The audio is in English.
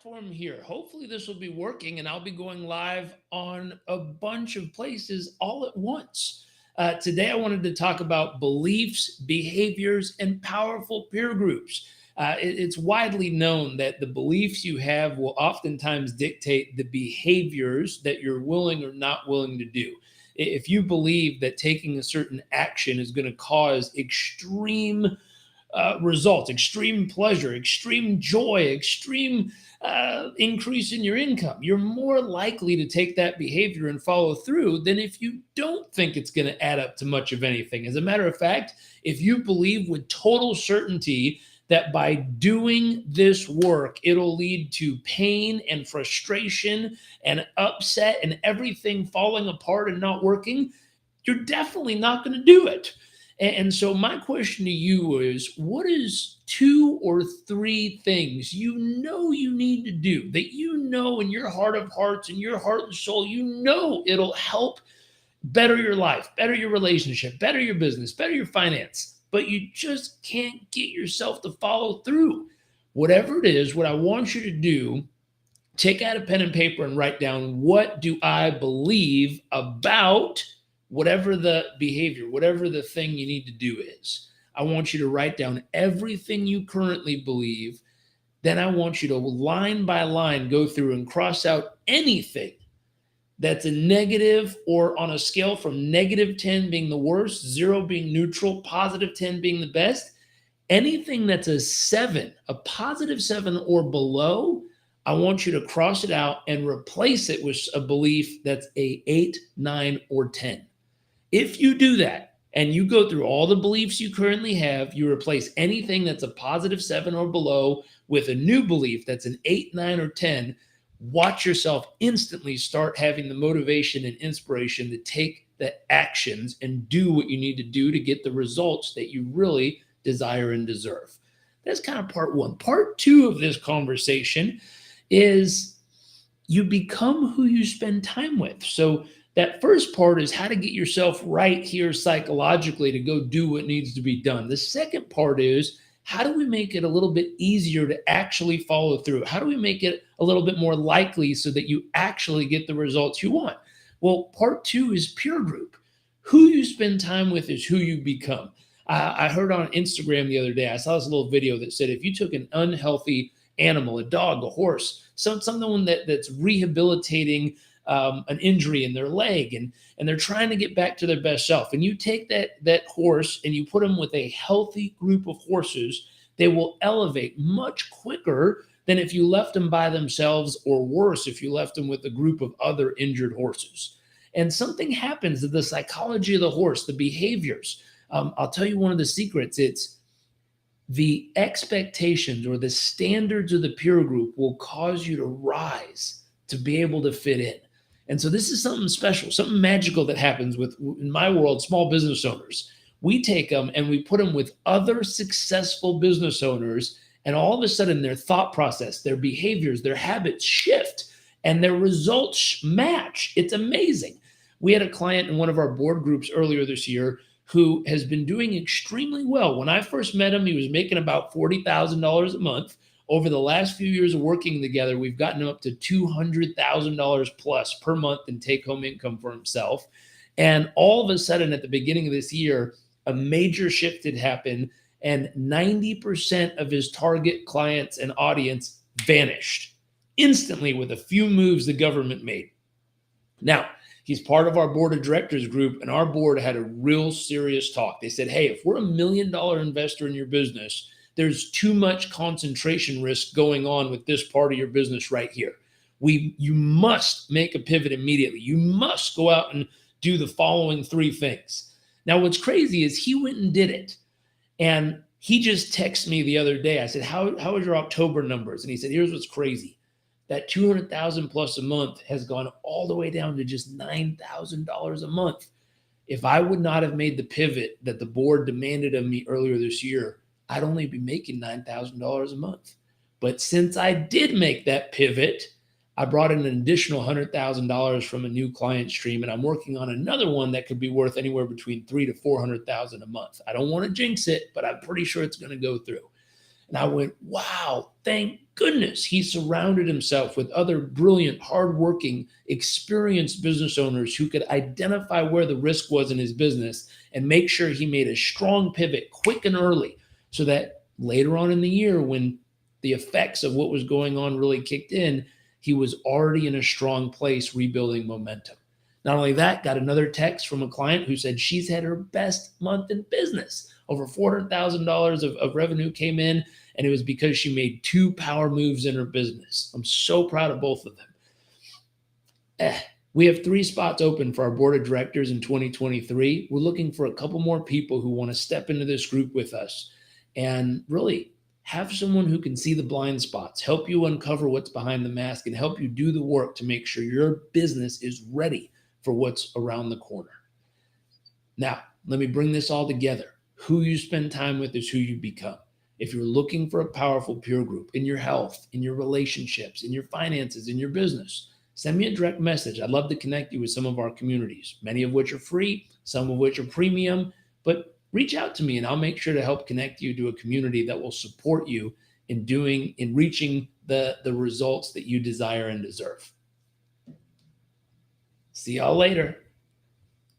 platform here. Hopefully this will be working and I'll be going live on a bunch of places all at once. Today I wanted to talk about beliefs, behaviors, and powerful peer groups. It's widely known that the beliefs you have will oftentimes dictate the behaviors that you're willing or not willing to do. If you believe that taking a certain action is going to cause extreme results, extreme pleasure, extreme joy, extreme increase in your income, you're more likely to take that behavior and follow through than if you don't think it's going to add up to much of anything. As a matter of fact, if you believe with total certainty that by doing this work, it'll lead to pain and frustration and upset and everything falling apart and not working, you're definitely not going to do it. And so my question to you is, what is 2 or 3 things you know you need to do that you know in your heart of hearts and your heart and soul, you know it'll help better your life, better your relationship, better your business, better your finance, but you just can't get yourself to follow through? Whatever it is, what I want you to do, take out a pen and paper and write down, what do I believe about whatever the behavior, whatever the thing you need to do is. I want you to write down everything you currently believe. Then I want you to line by line go through and cross out anything that's a negative, or on a scale from -10 being the worst, 0 being neutral, +10 being the best. Anything that's a 7, a +7 or below, I want you to cross it out and replace it with a belief that's a 8, 9, or 10. If you do that and you go through all the beliefs you currently have, you replace anything that's a +7 or below with a new belief that's an 8, 9, or 10, watch yourself instantly start having the motivation and inspiration to take the actions and do what you need to do to get the results that you really desire and deserve. That's kind of part 1. Part 2 of this conversation is you become who you spend time with. So that first part is how to get yourself right here psychologically to go do what needs to be done. The second part is, how do we make it a little bit easier to actually follow through? How do we make it a little bit more likely so that you actually get the results you want? Well, part 2 is peer group. Who you spend time with is who you become. I heard on Instagram the other day, I saw this little video that said if you took an unhealthy animal, a dog, a horse, someone that's rehabilitating an injury in their leg, and they're trying to get back to their best self, and you take that horse and you put them with a healthy group of horses, they will elevate much quicker than if you left them by themselves, or worse, if you left them with a group of other injured horses. And something happens to the psychology of the horse, the behaviors. I'll tell you one of the secrets. It's the expectations or the standards of the peer group will cause you to rise to be able to fit in. And so this is something special, something magical that happens with, in my world, small business owners. We take them and we put them with other successful business owners, and all of a sudden their thought process, their behaviors, their habits shift, and their results match. It's amazing. We had a client in one of our board groups earlier this year who has been doing extremely well. When I first met him, he was making about $40,000 a month. Over the last few years of working together, we've gotten him up to $200,000 plus per month in take-home income for himself. And all of a sudden, at the beginning of this year, a major shift had happened, and 90% of his target clients and audience vanished instantly with a few moves the government made. Now, he's part of our board of directors group, and our board had a real serious talk. They said, hey, if we're $1 million investor in your business, there's too much concentration risk going on with this part of your business right here. You must make a pivot immediately. You must go out and do the following 3 things. Now, what's crazy is he went and did it. And he just texted me the other day. I said, how are your October numbers? And he said, here's what's crazy. That $200,000 plus a month has gone all the way down to just $9,000 a month. If I would not have made the pivot that the board demanded of me earlier this year, I'd only be making $9,000 a month. But since I did make that pivot, I brought in an additional $100,000 from a new client stream, and I'm working on another one that could be worth anywhere between $300,000 to $400,000 a month. I don't want to jinx it, but I'm pretty sure it's going to go through. And I went, wow, thank goodness he surrounded himself with other brilliant, hardworking, experienced business owners who could identify where the risk was in his business and make sure he made a strong pivot quick and early so that later on in the year, when the effects of what was going on really kicked in, he was already in a strong place rebuilding momentum. Not only that, got another text from a client who said she's had her best month in business. Over $400,000 of revenue came in, and it was because she made 2 power moves in her business. I'm so proud of both of them. We have 3 spots open for our board of directors in 2023. We're looking for a couple more people who want to step into this group with us and really have someone who can see the blind spots, help you uncover what's behind the mask, and help you do the work to make sure your business is ready for what's around the corner. Now, let me bring this all together. Who you spend time with is who you become. If you're looking for a powerful peer group in your health, in your relationships, in your finances, in your business, send me a direct message. I'd love to connect you with some of our communities, many of which are free, some of which are premium, but reach out to me and I'll make sure to help connect you to a community that will support you in reaching the results that you desire and deserve. See y'all later.